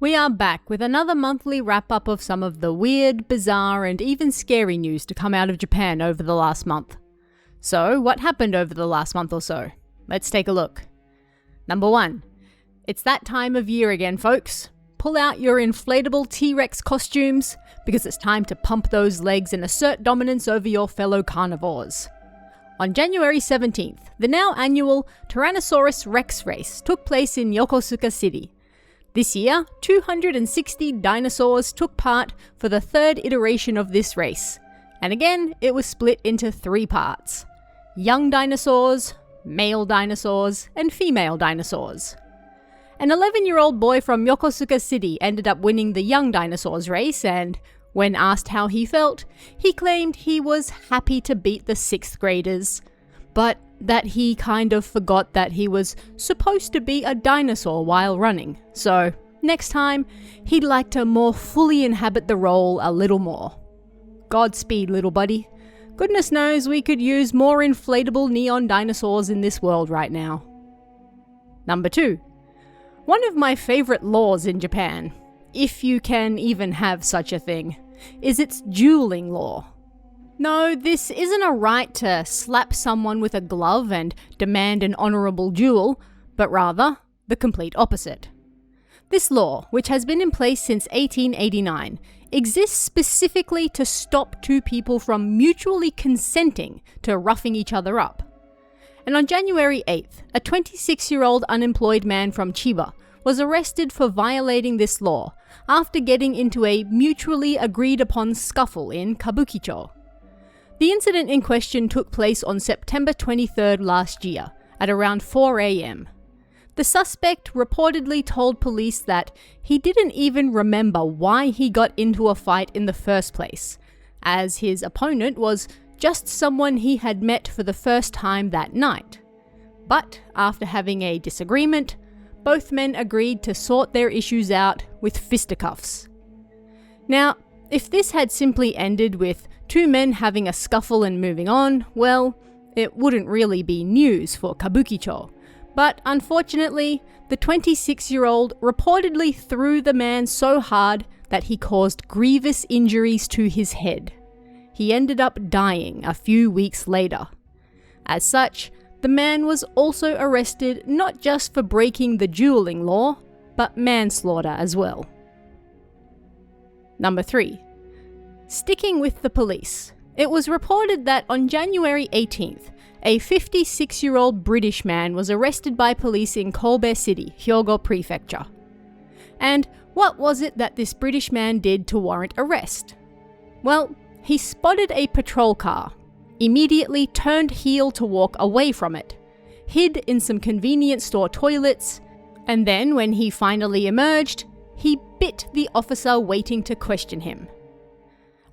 We are back with another monthly wrap-up of some of the weird, bizarre, and even scary news to come out of Japan over the last month. So, what happened over the last month or so? Let's take a look. Number 1. It's that time of year again, folks. Pull out your inflatable T-Rex costumes, because it's time to pump those legs and assert dominance over your fellow carnivores. On January 17th, the now annual Tyrannosaurus Rex race took place in Yokosuka City. This year, 260 dinosaurs took part for the third iteration of this race, and again, it was split into 3 parts: young dinosaurs, male dinosaurs, and female dinosaurs. An 11-year-old boy from Yokosuka City ended up winning the young dinosaurs race, and when asked how he felt, he claimed he was happy to beat the 6th graders, but that he kind of forgot that he was supposed to be a dinosaur while running, so next time, he'd like to more fully inhabit the role a little more. Godspeed, little buddy. Goodness knows we could use more inflatable neon dinosaurs in this world right now. Number 2. One of my favourite laws in Japan, if you can even have such a thing, is its dueling law. No, this isn't a right to slap someone with a glove and demand an honourable duel, but rather the complete opposite. This law, which has been in place since 1889, exists specifically to stop 2 people from mutually consenting to roughing each other up. And on January 8th, a 26-year-old unemployed man from Chiba was arrested for violating this law after getting into a mutually agreed upon scuffle in Kabukicho. The incident in question took place on September 23rd last year, at around 4 a.m. The suspect reportedly told police that he didn't even remember why he got into a fight in the first place, as his opponent was just someone he had met for the first time that night. But after having a disagreement, both men agreed to sort their issues out with fisticuffs. Now, if this had simply ended with 2 men having a scuffle and moving on, well, it wouldn't really be news for Kabukicho. But unfortunately, the 26-year-old reportedly threw the man so hard that he caused grievous injuries to his head. He ended up dying a few weeks later. As such, the man was also arrested not just for breaking the dueling law, but manslaughter as well. Number 3. Sticking with the police, it was reported that on January 18th, a 56-year-old British man was arrested by police in Kobe City, Hyogo Prefecture. And what was it that this British man did to warrant arrest? Well, he spotted a patrol car, immediately turned heel to walk away from it, hid in some convenience store toilets, and then when he finally emerged, he bit the officer waiting to question him.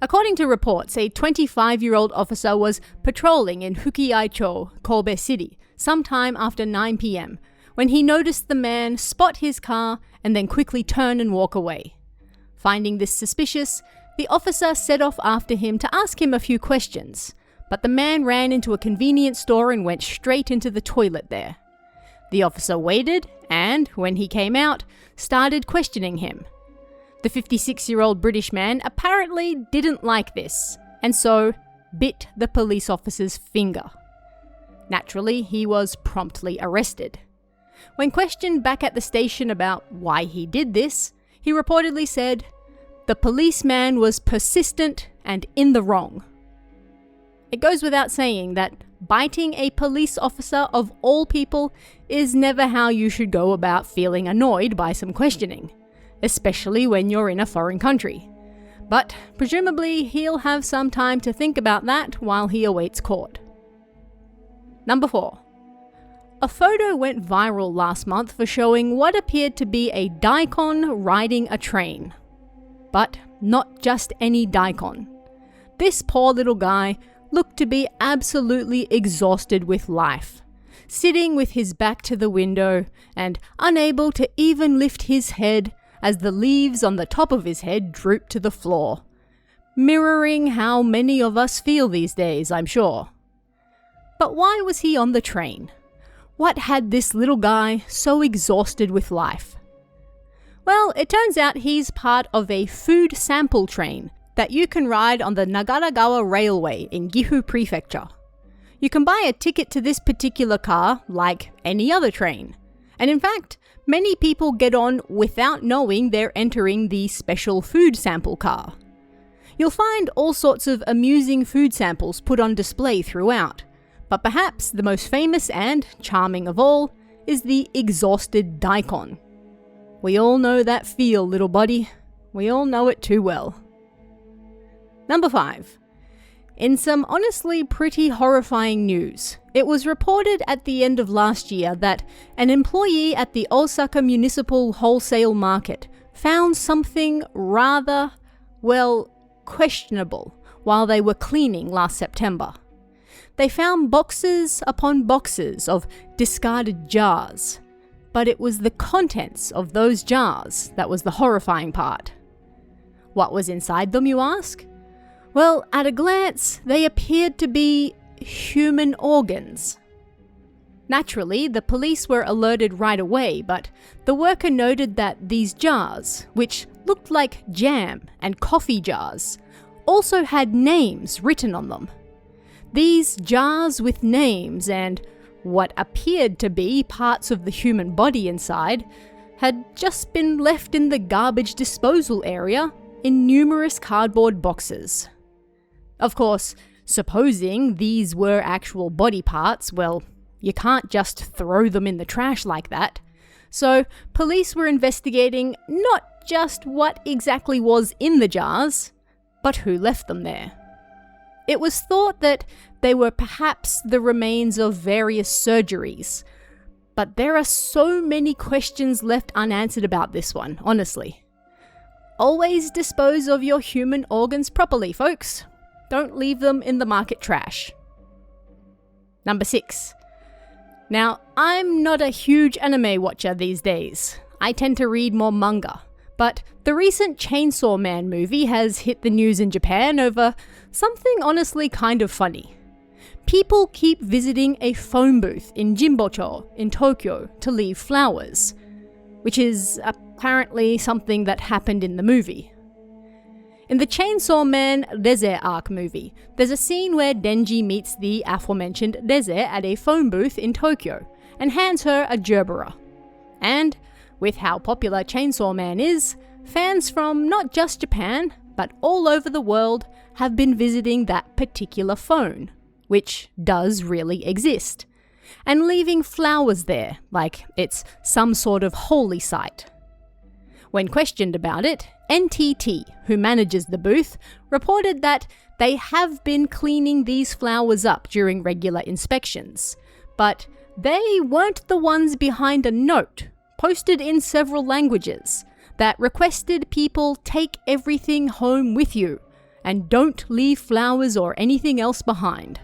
According to reports, a 25-year-old officer was patrolling in Fukiai-cho, Kobe City, sometime after 9 p.m, when he noticed the man spot his car and then quickly turn and walk away. Finding this suspicious, the officer set off after him to ask him a few questions, but the man ran into a convenience store and went straight into the toilet there. The officer waited and, when he came out, started questioning him. The 56-year-old British man apparently didn't like this, and so bit the police officer's finger. Naturally, he was promptly arrested. When questioned back at the station about why he did this, he reportedly said, "The policeman was persistent and in the wrong." It goes without saying that biting a police officer of all people is never how you should go about feeling annoyed by some questioning, especially when you're in a foreign country. But presumably he'll have some time to think about that while he awaits court. Number 4. A photo went viral last month for showing what appeared to be a daikon riding a train. But not just any daikon. This poor little guy looked to be absolutely exhausted with life, sitting with his back to the window and unable to even lift his head as the leaves on the top of his head drooped to the floor, mirroring how many of us feel these days, I'm sure. But why was he on the train? What had this little guy so exhausted with life? Well, it turns out he's part of a food sample train that you can ride on the Nagaragawa Railway in Gifu Prefecture. You can buy a ticket to this particular car like any other train. And in fact, many people get on without knowing they're entering the special food sample car. You'll find all sorts of amusing food samples put on display throughout, but perhaps the most famous and charming of all is the exhausted daikon. We all know that feel, little buddy. We all know it too well. Number 5. In some honestly pretty horrifying news, it was reported at the end of last year that an employee at the Osaka Municipal Wholesale Market found something rather, well, questionable while they were cleaning last September. They found boxes upon boxes of discarded jars, but it was the contents of those jars that was the horrifying part. What was inside them, you ask? Well, at a glance, they appeared to be human organs. Naturally, the police were alerted right away, but the worker noted that these jars, which looked like jam and coffee jars, also had names written on them. These jars with names and what appeared to be parts of the human body inside had just been left in the garbage disposal area in numerous cardboard boxes. Of course, supposing these were actual body parts, well, you can't just throw them in the trash like that. So, police were investigating not just what exactly was in the jars, but who left them there. It was thought that they were perhaps the remains of various surgeries, but there are so many questions left unanswered about this one, honestly. Always dispose of your human organs properly, folks. Don't leave them in the market trash. Number 6. Now, I'm not a huge anime watcher these days. I tend to read more manga. But the recent Chainsaw Man movie has hit the news in Japan over something honestly kind of funny. People keep visiting a phone booth in Jinbocho in Tokyo to leave flowers, which is apparently something that happened in the movie. In the Chainsaw Man Reze arc movie, there's a scene where Denji meets the aforementioned Reze at a phone booth in Tokyo and hands her a gerbera. And with how popular Chainsaw Man is, fans from not just Japan, but all over the world have been visiting that particular phone, which does really exist, and leaving flowers there, like it's some sort of holy site. When questioned about it, NTT, who manages the booth, reported that they have been cleaning these flowers up during regular inspections, but they weren't the ones behind a note, posted in several languages, that requested people take everything home with you and don't leave flowers or anything else behind.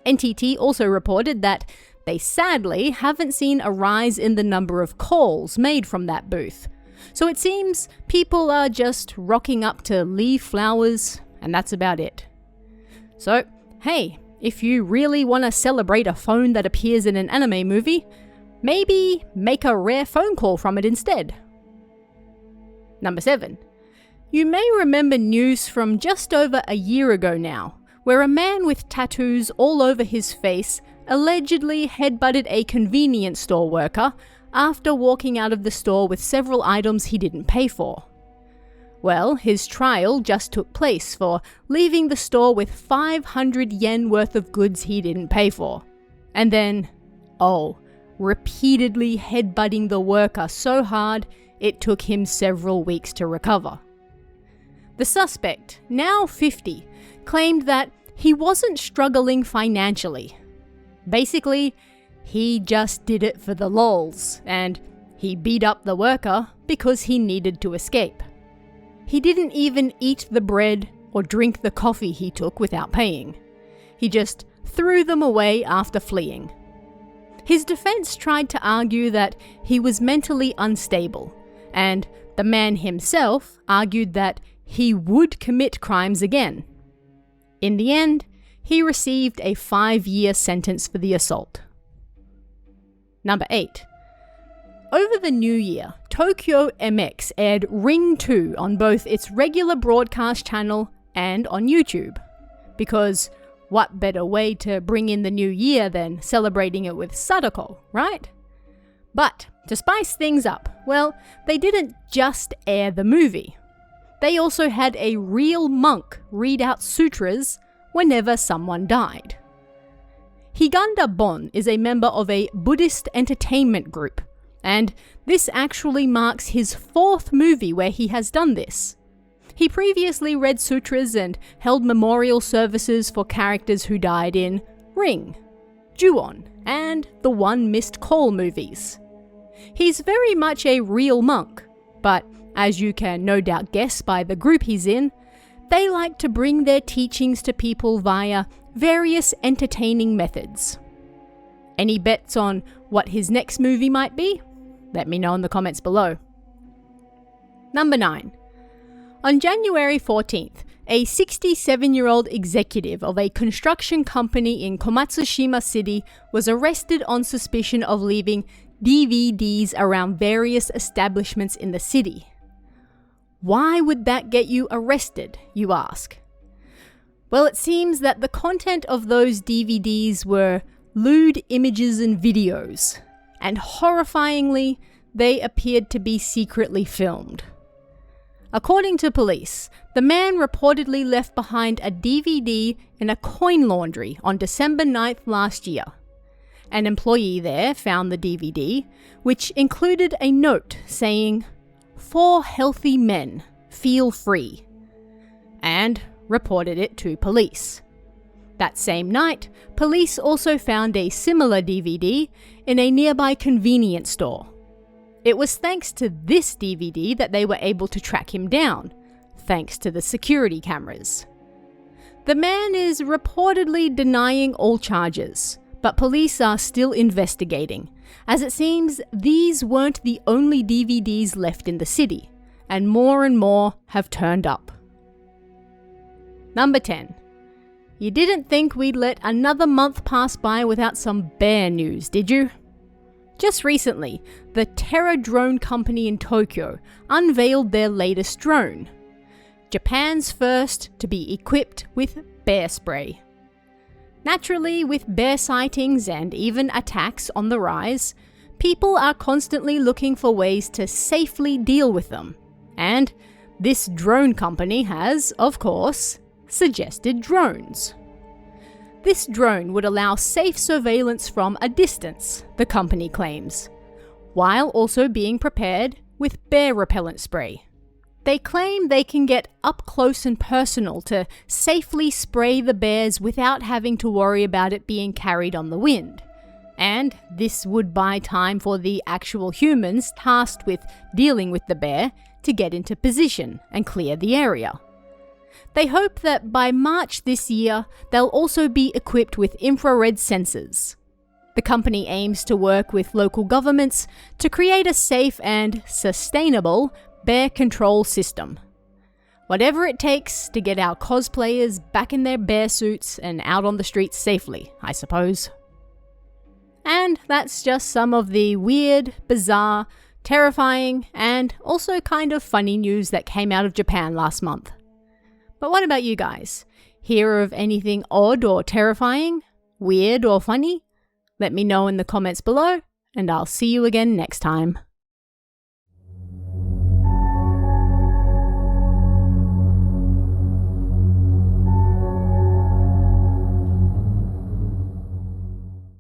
NTT also reported that they sadly haven't seen a rise in the number of calls made from that booth. So it seems people are just rocking up to leave flowers, and that's about it. So, hey, if you really want to celebrate a phone that appears in an anime movie, maybe make a rare phone call from it instead. Number 7. You may remember news from just over a year ago now, where a man with tattoos all over his face allegedly headbutted a convenience store worker after walking out of the store with several items he didn't pay for. Well, his trial just took place for leaving the store with 500 yen worth of goods he didn't pay for. And then, repeatedly headbutting the worker so hard it took him several weeks to recover. The suspect, now 50, claimed that he wasn't struggling financially. Basically, he just did it for the lols, and he beat up the worker because he needed to escape. He didn't even eat the bread or drink the coffee he took without paying. He just threw them away after fleeing. His defense tried to argue that he was mentally unstable, and the man himself argued that he would commit crimes again. In the end, he received a 5-year sentence for the assault. Number 8. Over the new year, Tokyo MX aired Ring 2 on both its regular broadcast channel and on YouTube. Because what better way to bring in the new year than celebrating it with Sadako, right? But to spice things up, well, they didn't just air the movie. They also had a real monk read out sutras whenever someone died. Higanda Bon is a member of a Buddhist entertainment group, and this actually marks his 4th movie where he has done this. He previously read sutras and held memorial services for characters who died in Ring, Ju-on, and the One Missed Call movies. He's very much a real monk, but as you can no doubt guess by the group he's in, they like to bring their teachings to people via various entertaining methods. Any bets on what his next movie might be? Let me know in the comments below. Number 9. On January 14th, a 67-year-old executive of a construction company in Komatsushima City was arrested on suspicion of leaving DVDs around various establishments in the city. Why would that get you arrested, you ask? Well, it seems that the content of those DVDs were lewd images and videos, and horrifyingly, they appeared to be secretly filmed. According to police, the man reportedly left behind a DVD in a coin laundry on December 9th last year. An employee there found the DVD, which included a note saying, "For healthy men, feel free," and reported it to police. That same night, police also found a similar DVD in a nearby convenience store. It was thanks to this DVD that they were able to track him down, thanks to the security cameras. The man is reportedly denying all charges, but police are still investigating, as it seems these weren't the only DVDs left in the city, and more have turned up. Number 10. You didn't think we'd let another month pass by without some bear news, did you? Just recently, the Terra drone company in Tokyo unveiled their latest drone, Japan's first to be equipped with bear spray. Naturally, with bear sightings and even attacks on the rise, people are constantly looking for ways to safely deal with them. And this drone company has, of course, suggested drones. This drone would allow safe surveillance from a distance, the company claims, while also being prepared with bear repellent spray. They claim they can get up close and personal to safely spray the bears without having to worry about it being carried on the wind. And this would buy time for the actual humans tasked with dealing with the bear to get into position and clear the area. They hope that by March this year, they'll also be equipped with infrared sensors. The company aims to work with local governments to create a safe and sustainable bear control system. Whatever it takes to get our cosplayers back in their bear suits and out on the streets safely, I suppose. And that's just some of the weird, bizarre, terrifying, and also kind of funny news that came out of Japan last month. But what about you guys? Hear of anything odd or terrifying? Weird or funny? Let me know in the comments below, and I'll see you again next time.